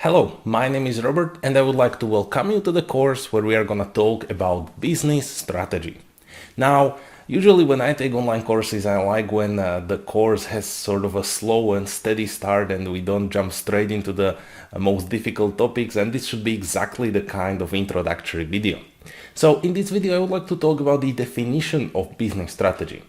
Hello, my name is Robert and I would like to welcome you to the course where we are going to talk about business strategy. Now, usually when I take online courses, I like when the course has sort of a slow and steady start and we don't jump straight into the most difficult topics, and this should be exactly the kind of introductory video. So in this video, I would like to talk about the definition of business strategy.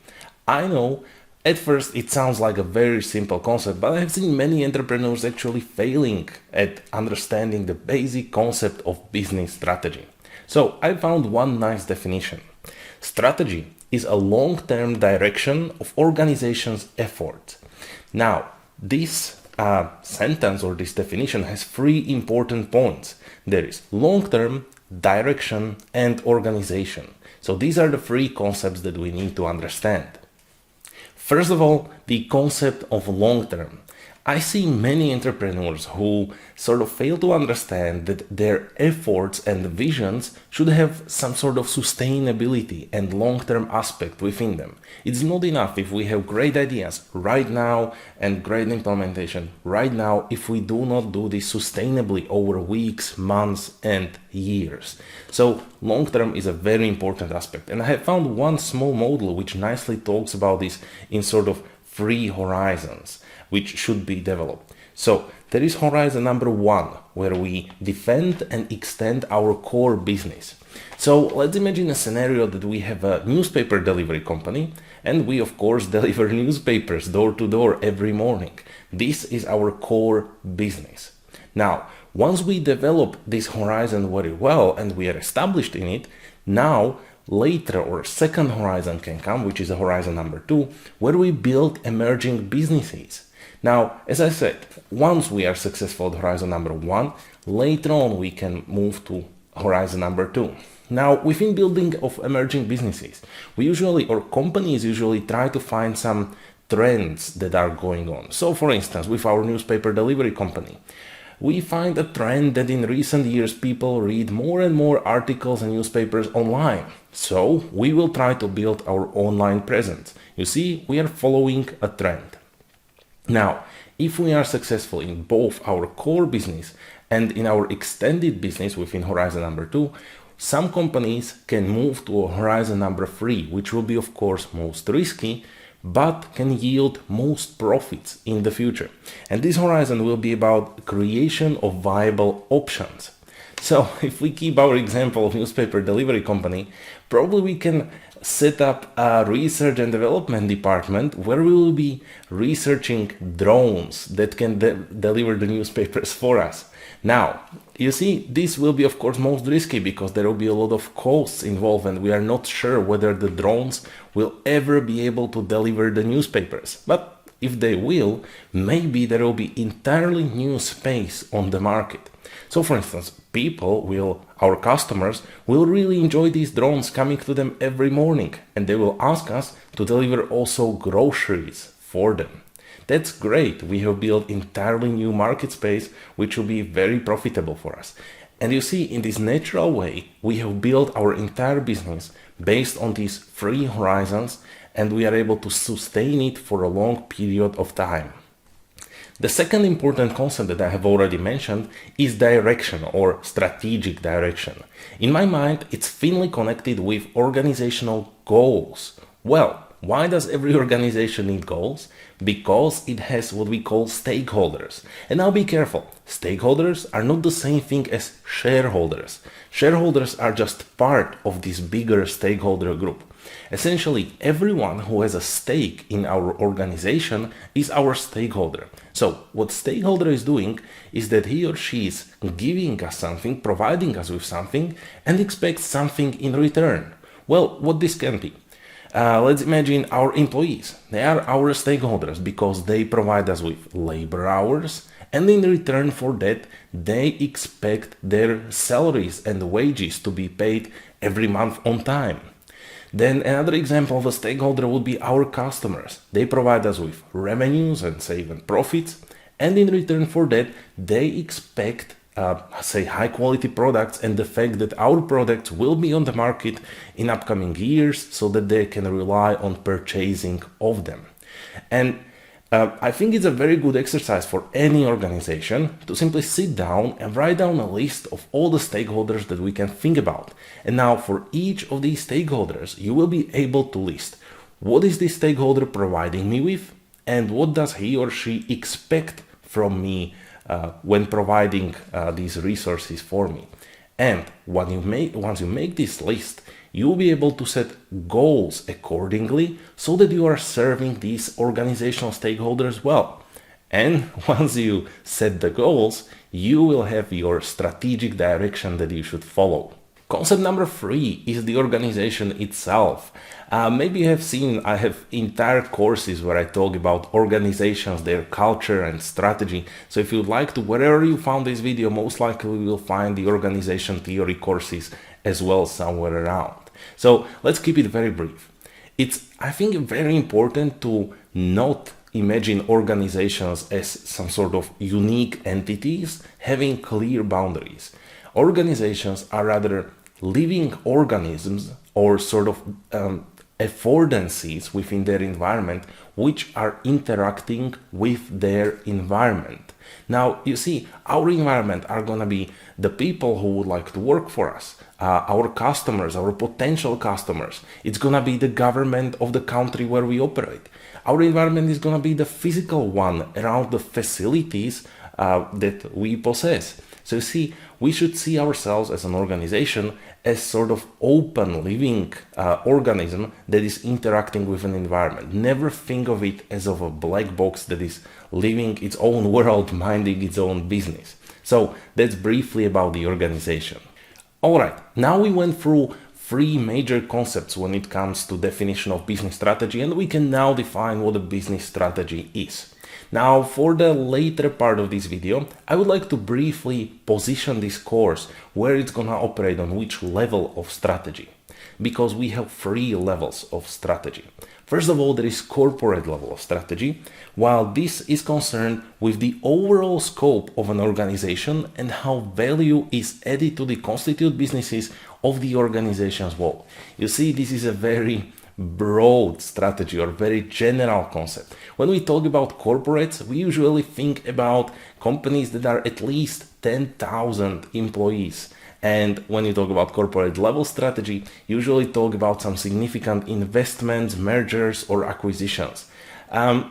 I know at first, it sounds like a very simple concept, but I've seen many entrepreneurs actually failing at understanding the basic concept of business strategy. So I found one nice definition. Strategy is a long-term direction of organization's effort. Now, this sentence or this definition has three important points. There is long-term, direction, and organization. So these are the three concepts that we need to understand. First of all, the concept of long term. I see many entrepreneurs who sort of fail to understand that their efforts and visions should have some sort of sustainability and long-term aspect within them. It's not enough if we have great ideas right now and great implementation right now if we do not do this sustainably over weeks, months, and years. So long-term is a very important aspect. And I have found one small model which nicely talks about this in sort of three horizons which should be developed. So there is horizon number one, where we defend and extend our core business. So let's imagine a scenario that we have a newspaper delivery company, and we of course deliver newspapers door to door every morning. This is our core business. Now, once we develop this horizon very well and we are established in it, now later or second horizon can come, which is a horizon number two, where we build emerging businesses. Now, as I said, once we are successful at horizon number one, later on we can move to horizon number two. Now, within building of emerging businesses, companies usually try to find some trends that are going on. So for instance, with our newspaper delivery company, we find a trend that in recent years people read more and more articles and newspapers online. So we will try to build our online presence. You see, we are following a trend. Now, if we are successful in both our core business and in our extended business within horizon number two, some companies can move to a horizon number three, which will be of course most risky, but can yield most profits in the future. And this horizon will be about creation of viable options. So if we keep our example of newspaper delivery company, probably we can set up a research and development department where we will be researching drones that can deliver the newspapers for us. Now, you see, this will be of course most risky because there will be a lot of costs involved and we are not sure whether the drones will ever be able to deliver the newspapers. But if they will, maybe there will be entirely new space on the market. So for instance, our customers will really enjoy these drones coming to them every morning, and they will ask us to deliver also groceries for them. That's great. We have built entirely new market space, which will be very profitable for us. And you see, in this natural way, we have built our entire business based on these three horizons, and we are able to sustain it for a long period of time. The second important concept that I have already mentioned is direction or strategic direction. In my mind, it's thinly connected with organizational goals. Well, why does every organization need goals? Because it has what we call stakeholders. And now be careful, stakeholders are not the same thing as shareholders. Shareholders are just part of this bigger stakeholder group. Essentially, everyone who has a stake in our organization is our stakeholder. So what stakeholder is doing is that he or she is giving us something, providing us with something, and expects something in return. Well, what this can be? Let's imagine our employees. They are our stakeholders because they provide us with labor hours, and in return for that, they expect their salaries and wages to be paid every month on time. Then another example of a stakeholder would be our customers. They provide us with revenues and even profits, and in return for that, they expect high quality products and the fact that our products will be on the market in upcoming years so that they can rely on purchasing of them. And I think it's a very good exercise for any organization to simply sit down and write down a list of all the stakeholders that we can think about. And now for each of these stakeholders, you will be able to list what is this stakeholder providing me with and what does he or she expect from me when providing these resources for me. And once you make this list, you will be able to set goals accordingly so that you are serving these organizational stakeholders well. And once you set the goals, you will have your strategic direction that you should follow. Concept number 3 is the organization itself. Maybe you have seen, I have entire courses where I talk about organizations, their culture and strategy. So if you'd like to, wherever you found this video, most likely you will find the organization theory courses as well somewhere around. So let's keep it very brief. It's, I think, very important to not imagine organizations as some sort of unique entities having clear boundaries. Organizations are rather living organisms or sort of affordances within their environment which are interacting with their environment. Now, you see, our environment are going to be the people who would like to work for us, our customers, our potential customers. It's going to be the government of the country where we operate. Our environment is going to be the physical one around the facilities that we possess. So you see, we should see ourselves as an organization as sort of open living organism that is interacting with an environment. Never think of it as of a black box that is living its own world, minding its own business. So that's briefly about the organization. All right, now we went through 3 major concepts when it comes to definition of business strategy, and we can now define what a business strategy is. Now, for the later part of this video, I would like to briefly position this course where it's gonna operate on which level of strategy, because we have 3 levels of strategy. First of all, there is corporate level of strategy, while this is concerned with the overall scope of an organization and how value is added to the constituent businesses of the organization's whole. You see, this is a very broad strategy or very general concept. When we talk about corporates, we usually think about companies that are at least 10,000 employees. And when you talk about corporate level strategy, usually talk about some significant investments, mergers, or acquisitions.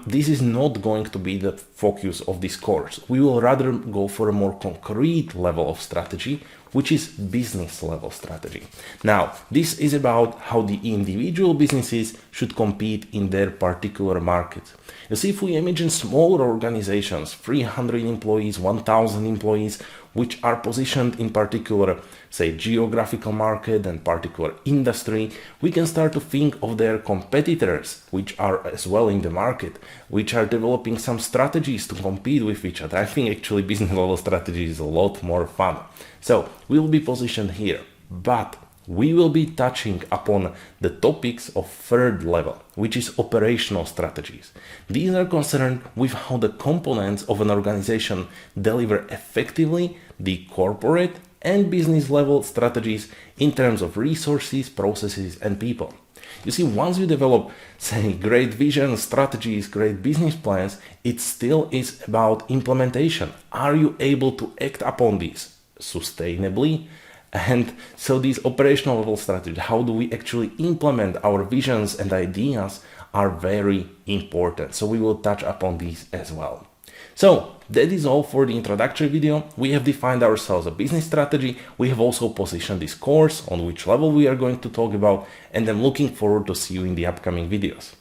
This is not going to be the focus of this course. We will rather go for a more concrete level of strategy, which is business level strategy. Now, this is about how the individual businesses should compete in their particular market. You see, if we imagine smaller organizations, 300 employees, 1,000 employees, which are positioned in particular, say, geographical market and particular industry, we can start to think of their competitors, which are as well in the market, which are developing some strategies to compete with each other. I think actually business level strategy is a lot more fun. So we will be positioned here, but we will be touching upon the topics of 3rd level, which is operational strategies. These are concerned with how the components of an organization deliver effectively the corporate and business level strategies in terms of resources, processes, and people. You see, once you develop, say, great vision, strategies, great business plans, it still is about implementation. Are you able to act upon these sustainably? And so these operational level strategies, how do we actually implement our visions and ideas, are very important. So we will touch upon these as well. So that is all for the introductory video. We have defined ourselves a business strategy. We have also positioned this course on which level we are going to talk about, and I'm looking forward to see you in the upcoming videos.